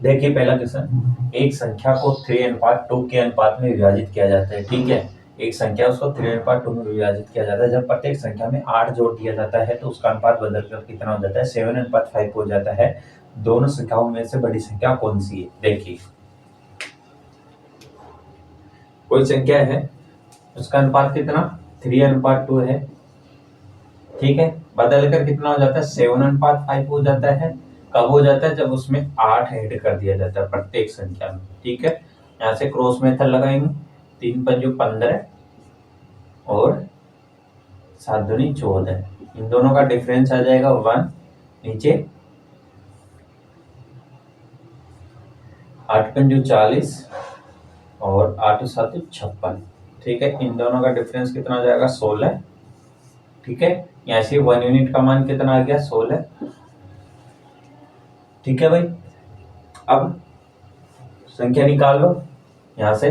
देखिए पहला क्वेश्चन, एक संख्या को 3:2 के अनुपात में विभाजित किया जाता है। ठीक है, एक संख्या उसको 3:2 में विभाजित किया जाता है। जब प्रत्येक संख्या में 8 जोड़ दिया जाता है तो उसका अनुपात बदलकर कितना हो जाता है? 7:5 हो जाता है। दोनों संख्याओं में से बड़ी संख्या कौन सी है? देखिए, कोई संख्या है, उसका अनुपात कितना? 3:2 है। ठीक है, बदलकर कितना हो जाता है? 7:5 हो जाता है। कब हो जाता है? जब उसमें 8 ऐड कर दिया जाता है प्रत्येक संख्या में। ठीक है, यहाँ से क्रॉस मेथड लगाएंगे। 3 पंजो 15 और 7 दूनी 14। इन दोनों का डिफरेंस आ जाएगा 1। नीचे 8 पंजो 40 और 8 7 56। ठीक है, इन दोनों का डिफरेंस कितना आ जाएगा? 16। ठीक है, यहाँ से 1 यूनिट का मान कितना आ गया? 16। ठीक है भाई, अब संख्या निकाल लो यहाँ से।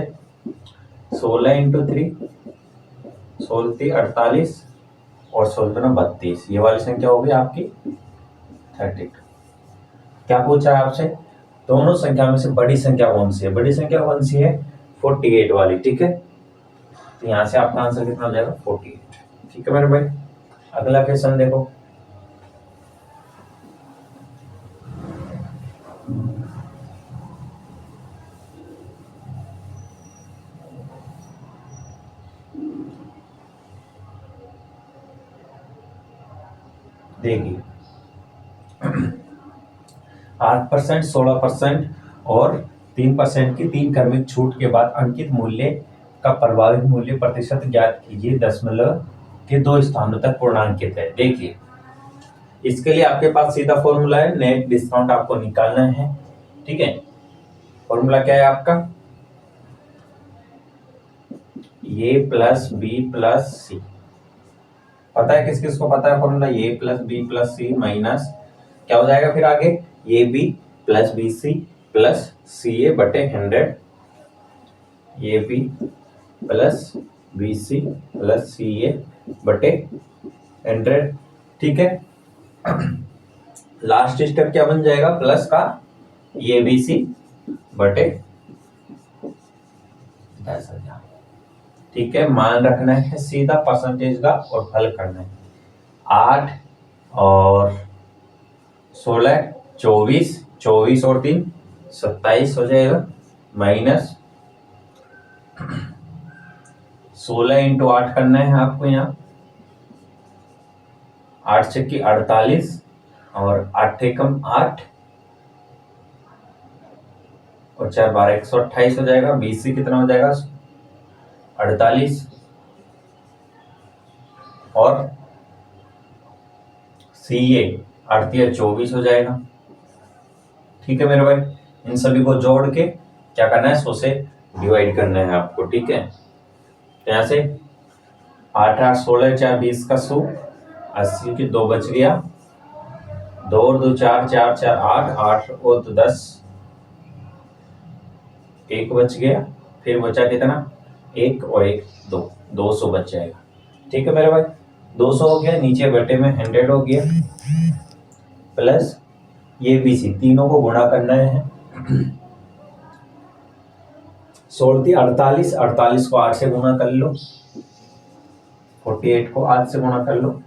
16 इंटू 3, 16 48 और 16 32। ये वाली संख्या होगी आपकी 32। क्या पूछा है आपसे? दोनों संख्या में से बड़ी संख्या कौन सी है? बड़ी संख्या कौन सी है? 48 वाली। ठीक है, तो यहाँ से आपका आंसर कितना हो जाएगा? 48। ठीक है मेरे भाई, अगला क्वेश्चन देखो। देखिए 8%, 16% और 3% की 3 क्रमिक छूट के बाद अंकित मूल्य का प्रभावित मूल्य प्रतिशत ज्ञात कीजिए। दशमलव के 2 स्थानों तक पूर्णांकित है। देखिए, इसके लिए आपके पास सीधा फॉर्मूला है, नेट डिस्काउंट आपको निकालना है। ठीक है, फॉर्मूला क्या है आपका? A plus B plus C. पता है किस किस को पता है formula? A plus B plus C minus क्या हो जाएगा फिर आगे? A B plus B C plus C A बटे 100। A B plus B C plus C A बटे 100। ठीक है, लास्ट स्टेप क्या बन जाएगा? प्लस का ए बी सी बटे 10,000। ठीक है, मान रखना है सीधा परसेंटेज का और हल करना है। 8 और 16 24, 24 और 3 27 हो जाएगा। माइनस 16 इंटू 8 करना है आपको यहाँ। 8 छक्की 48 और 8 एकम 8 और 4 12 128 हो जाएगा। बीसी कितना हो जाएगा? 48 और सी ए 24 हो जाएगा। ठीक है मेरे भाई, इन सभी को जोड़ के क्या करना है? 100 से डिवाइड करना है आपको। ठीक है, तो यहाँ से 8 8 16 4 20 का 100, 80 की 2 बच गया। 2 और 2 4 4 4 8 8 और 2 10, 1 बच गया। फिर बचा कितना? 1 और 1 2, 200 बच जाएगा। ठीक है मेरे भाई, 200 हो गया। नीचे बटे में 100 हो गया प्लस ये बी सी, तीनों को गुणा करना है। 16 48, 48 को 8 से गुणा कर लो। 48 को 8 से गुणा कर लो।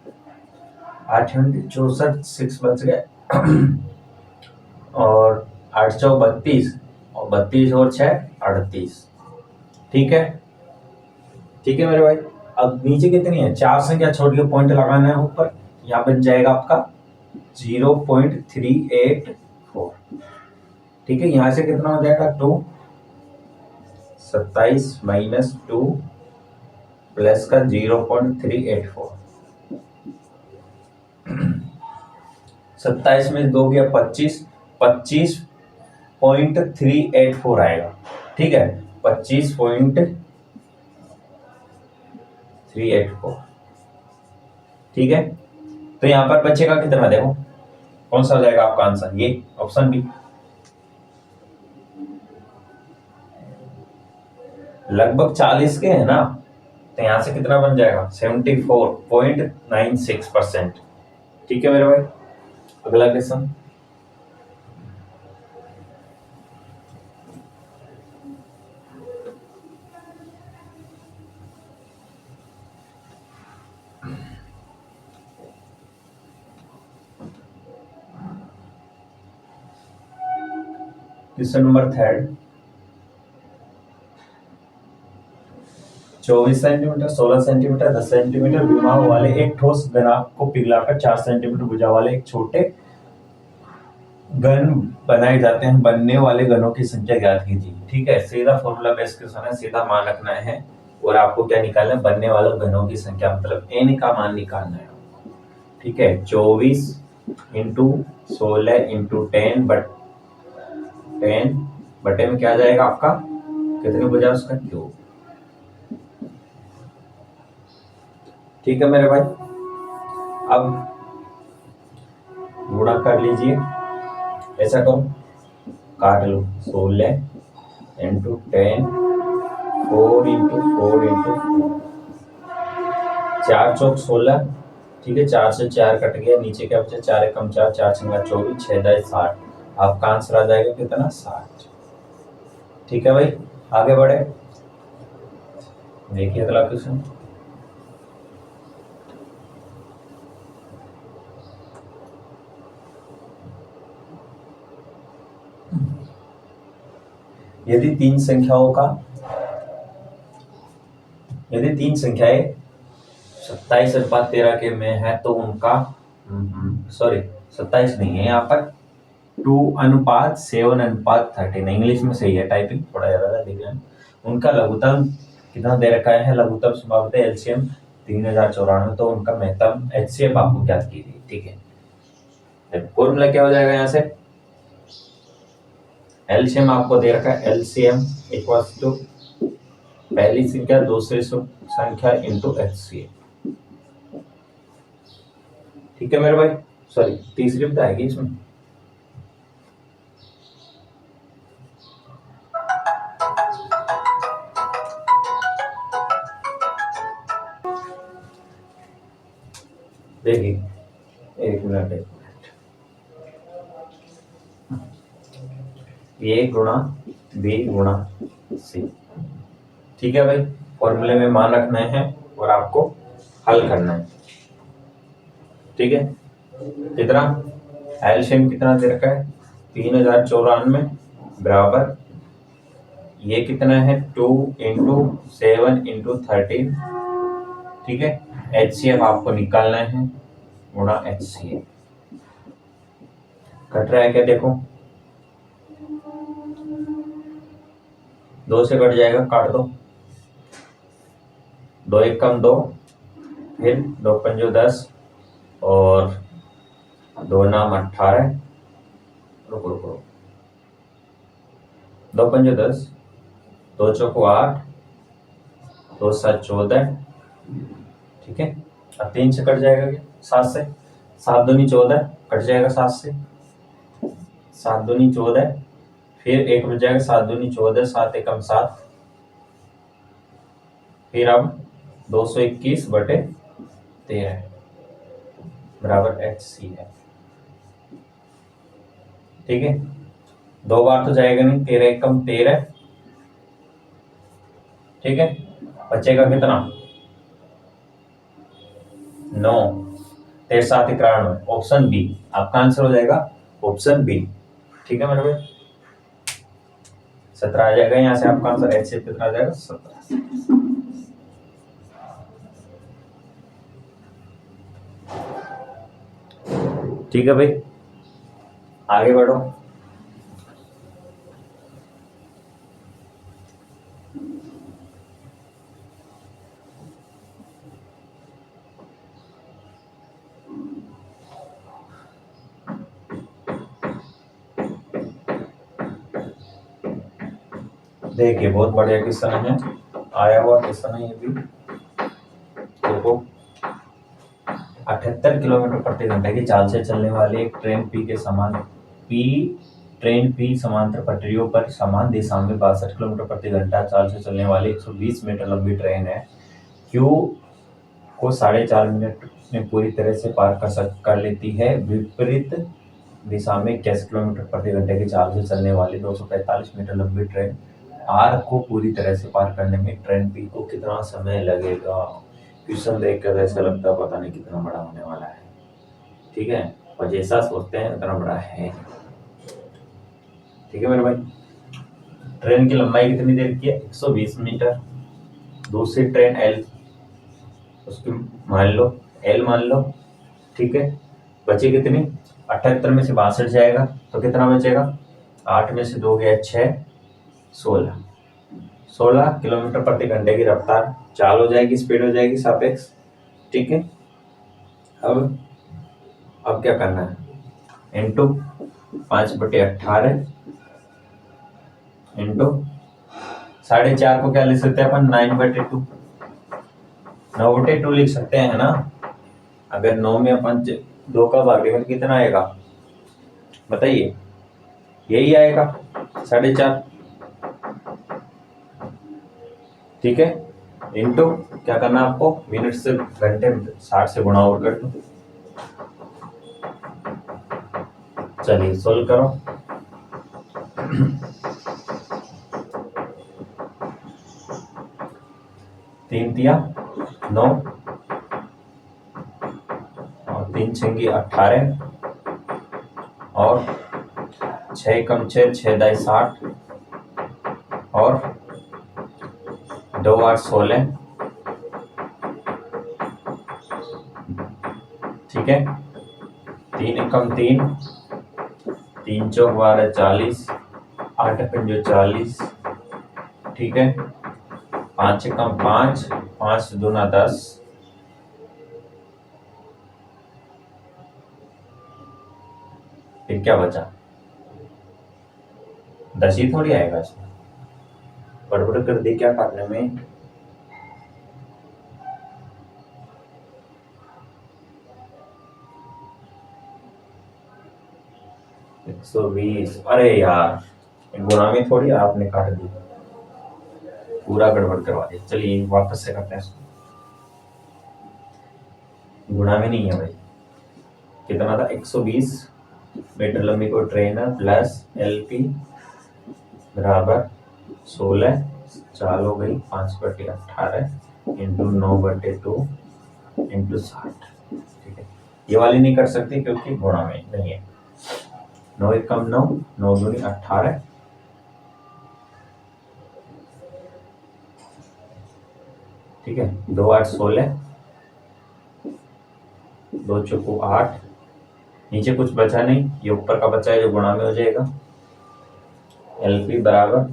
8 64, 6 बच गए और 8 चौ 32 और 32 और 6 38। ठीक है, ठीक है मेरे भाई। अब नीचे कितनी है? 4 संख्या छोड़ के पॉइंट लगाना है ऊपर। यहाँ बन जाएगा आपका 0.384। ठीक है, यहाँ से कितना हो जाएगा? 2 27 माइनस 2 प्लस का 0.384। 27 में 2 गया 25, 25.384 आएगा। ठीक है, 25.384। ठीक है, तो यहाँ पर बचेगा कितना? देखो कौन सा हो जाएगा आपका आंसर? ये ऑप्शन बी, लगभग 40 के है ना, तो यहाँ से कितना बन जाएगा? 74.96%। ठीक है मेरे भाई, अगला question. Question number third, 24 centimetre, 16 centimetre, 10 centimetre विमाओं वाले एक ठोस घन को पिघलाकर 4 सेंटीमीटर भुजा वाले एक छोटे घन बनाए जाते हैं। बनने वाले घनों की संख्या ज्ञात कीजिए। ठीक है, सीधा फॉर्मूला बेस क्वेश्चन है, सीधा मान रखना है और आपको क्या निकालना है, बनने वाले घनों की संख्या, मतलब n का मान निकालना है। ठीक है, 24 इंटू 16 इंटू 10 बटे में क्या आ जाएगा आपका, कितने भुजा उसका क्यूब। ठीक है मेरे भाई, अब गुणा कर लीजिए, ऐसा करो, काट लो, 16 इंटू 10, 4 इंटू 4 इंटू 4 चौक 16। ठीक है, 4 से 4 कट गया, नीचे क्या बचा, 4 एकम 4, 4 छंगा 24, 6 दाई 60। आपका आंसर आ जाएगा कितना, 60। ठीक है भाई, आगे बढ़े, देखिए अगला क्वेश्चन। यदि तीन संख्याएं 27:13 के में है तो उनका, सॉरी 27 नहीं है यहाँ पर, 2:7:13, इंग्लिश में सही है, टाइपिंग थोड़ा ज्यादा देख लें। उनका लघुत्तम कितना दे रखा है, लघुत्तम संभाव्यता एलसीएम 3094, तो उनका महत्तम एचसीएफ आपको ज्ञात कीजिए। ठीक है, फॉर्मूला क्या हो जाएगा, यहाँ से एलसीएम आपको दे रखा है, एलसीएम इक्वल्स टू पहली संख्या दूसरी संख्या इंटू एचसीएफ। ठीक है मेरे भाई, सॉरी तीसरी बताएगी इसमें। देखिए, एक मिनट, ए गुणा बी गुणा सी। ठीक है भाई, फॉर्मूले में मान रखना है और आपको हल करना है। ठीक है, कितना एलसीएम कितना दे रखा है, 3094 बराबर ये कितना है, 2 इंटू 7 इंटू 13। ठीक है, एचसीएफ आपको निकालना है, गुणा एचसीएफ। कट रहा है क्या, देखो 2 से कट जाएगा, काट दो, 2 एक कम 2, फिर 2 पंजो 10 और 2 नाम 18, रुको रुको, 2 पंजो 10, 2 चौको 8, 2 7 14। ठीक है, अब 3 से कट जाएगा क्या, 7 से, 7 दूनी 14 कट जाएगा, 7 से 7 दूनी 14, फिर एक बच जाएगा, 7 दूनी 14, 7 एकम 7, फिर अब 221/13 बराबर एच सी है। ठीक है, 2 बार तो जाएगा नहीं, 13 एकम 13। ठीक है, बचेगा कितना, 9, 13 7 91, ऑप्शन बी आपका आंसर हो जाएगा, ऑप्शन बी। ठीक है मेरे भाई, 17 आ जाएगा, यहाँ से आपका आंसर एच से कितना आ जाएगा, 17। ठीक है भाई, आगे बढ़ो। देखिए, बहुत बढ़िया क्वेश्चन है, आया हुआ क्वेश्चन है ये भी। देखो, 78 किलोमीटर प्रति घंटे की चाल से चलने वाली एक ट्रेन पी समांतर पटरियों पर समान दिशा में 62 किलोमीटर प्रति घंटा चाल से चलने वाली 120 मीटर लंबी ट्रेन है। क्यू को 4.5 मिनट में पूरी तरह से पार कर लेती है। विपरीत दिशा में 81 किलोमीटर प्रति घंटे की चाल से चलने वाली 245 मीटर लंबी ट्रेन आर को पूरी तरह से पार करने में ट्रेन पी को कितना समय लगेगा। क्वेश्चन देखकर ऐसा लगता है पता नहीं कितना बड़ा होने वाला है। ठीक है, और जैसा सोचते हैं उतना बड़ा है। ठीक है मेरे भाई। ट्रेन की लंबाई कितनी देर की है? 120 मीटर। दूसरी ट्रेन एल, उसकी मान लो एल मान लो, ठीक है। बची कितनी? 78 में से 62 जाएगा तो कितना बचेगा? 8 में से 2 गया 6, 16 किलोमीटर प्रति घंटे की रफ्तार चाल हो जाएगी, स्पीड हो जाएगी सापेक्ष, ठीक है। अब क्या करना है? इंटू 5/18 इंटू 4.5 को क्या लिख सकते हैं अपन? 9/2, 9/2 लिख सकते हैं ना। अगर 9 में अपन 2 का भाग देंगे तो कितना आएगा बताइए? यही आएगा 4.5, ठीक है। इंटू क्या करना है आपको? मिनट से घंटे, 60 से गुणा और कर दो। चलिए सोल्व करो। 3 तिया 9 और 3 छंगी 18 और 6 कम 6, 6 दाई 60 और 2 8 16, ठीक है। 3 एकम 3, 3 चौक 12 40, 8 पंजो 40, ठीक है। 5 एकम 5, 5 दूना 10, फिर क्या बचा? 10 ही थोड़ी आएगा इसमें, बड़बड़ कर दी क्या करने में। एक 120, अरे यार गुणा में थोड़ी आपने काट दी, पूरा गड़बड़ करवा दिया। चलिए वापस से करते हैं इसको। गुणा में नहीं है भाई। कितना था? 120 मीटर लंबी कोई ट्रेन है प्लस एलपी बराबर 16, चाल हो गई 5/18 इंटू 9/2 इंटू 60, ठीक है। ये वाली नहीं कर सकते क्योंकि गुणा में नहीं है। 9 एकम 9, 9 दूनी 18, ठीक है। 2 8 16, 2 चौको 8, नीचे कुछ बचा नहीं, ये ऊपर का बचा है जो गुणा में हो जाएगा। एलपी बराबर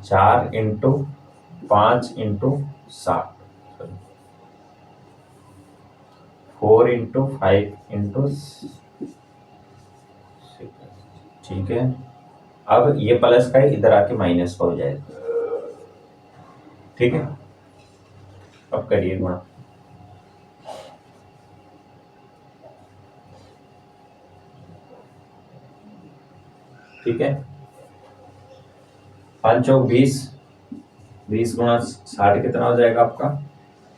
4 इंटू 5 इंटू 60, 4 इंटू 5 इंटू, ठीक है। अब ये प्लस का ही इधर आके माइनस का हो जाएगा, ठीक है। अब करिए गुणा। ठीक है। 5 चौक 20, 20 गुणा 60 कितना हो जाएगा आपका?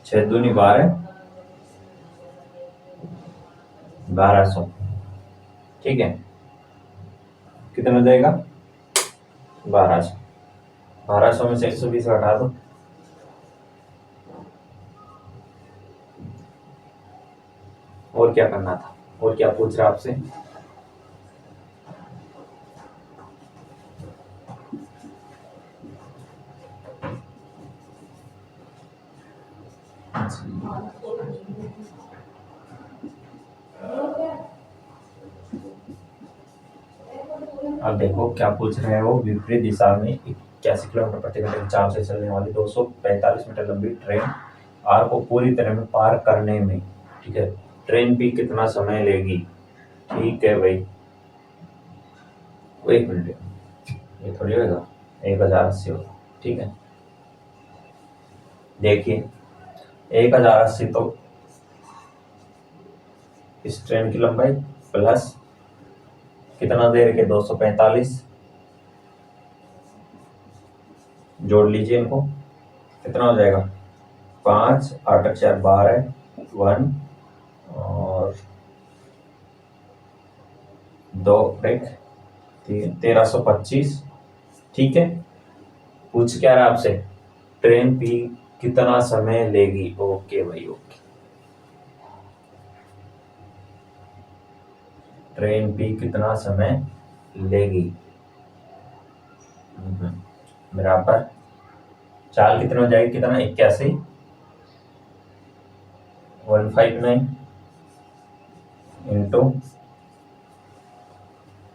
6 दूनी 12, 1200, ठीक है। कितना हो जाएगा? 1200। 1200 में से 120 हटा दो, और क्या करना था? और क्या पूछ रहा आपसे? अब देखो क्या पूछ रहे हो। विपरीत दिशा में 81 किलोमीटर प्रति घंटे की चाल से चलने वाली 245 मीटर लंबी ट्रेन आर को पूरी तरह में पार करने में, ठीक है, ट्रेन भी कितना समय लेगी? ठीक है भाई, एक मिनट, ये थोड़ी होगा 1080 होगा, ठीक है। देखिए 1080 तो इस ट्रेन की लंबाई प्लस कितना देर के 245, जोड़ लीजिए इनको, कितना हो जाएगा? 5 8 4 12 1 और 2 एक 1325, ठीक है। पूछ क्या रहा है आपसे? ट्रेन भी कितना समय लेगी? ओके भाई ओके। ट्रेन भी कितना समय लेगी। बराबर चाल कितने हो जाएगी, कितना 81, 159 इंटू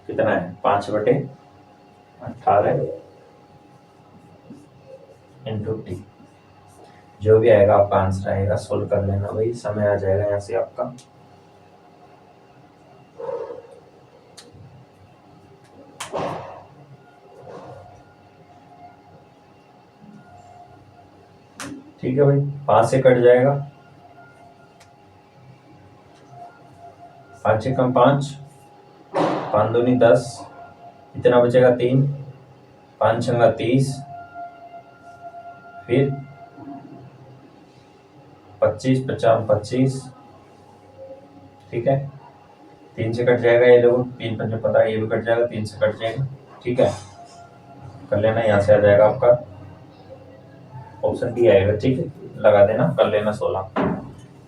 कितना है 5/18 इंटू टी। जो भी आएगा आपका आंसर आएगा, सोल्व कर लेना भाई, समय आ जाएगा यहाँ से आपका। ठीक है भाई, 5 से कट जाएगा, 5 से कम 5, 5 दूनी 10, इतना बचेगा 3, 5 छंगा 30, फिर 25, 50, 25, ठीक है। 3 से कट जाएगा ये लोग, 3 पंजे 15, ये भी कट जाएगा, 3 से कट जाएगा, ठीक है। कर लेना, यहाँ से आ जाएगा आपका ऑप्शन डी आएगा, ठीक है। लगा देना, कर लेना 16,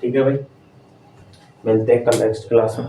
ठीक है भाई। मिलते हैं कल नेक्स्ट क्लास में।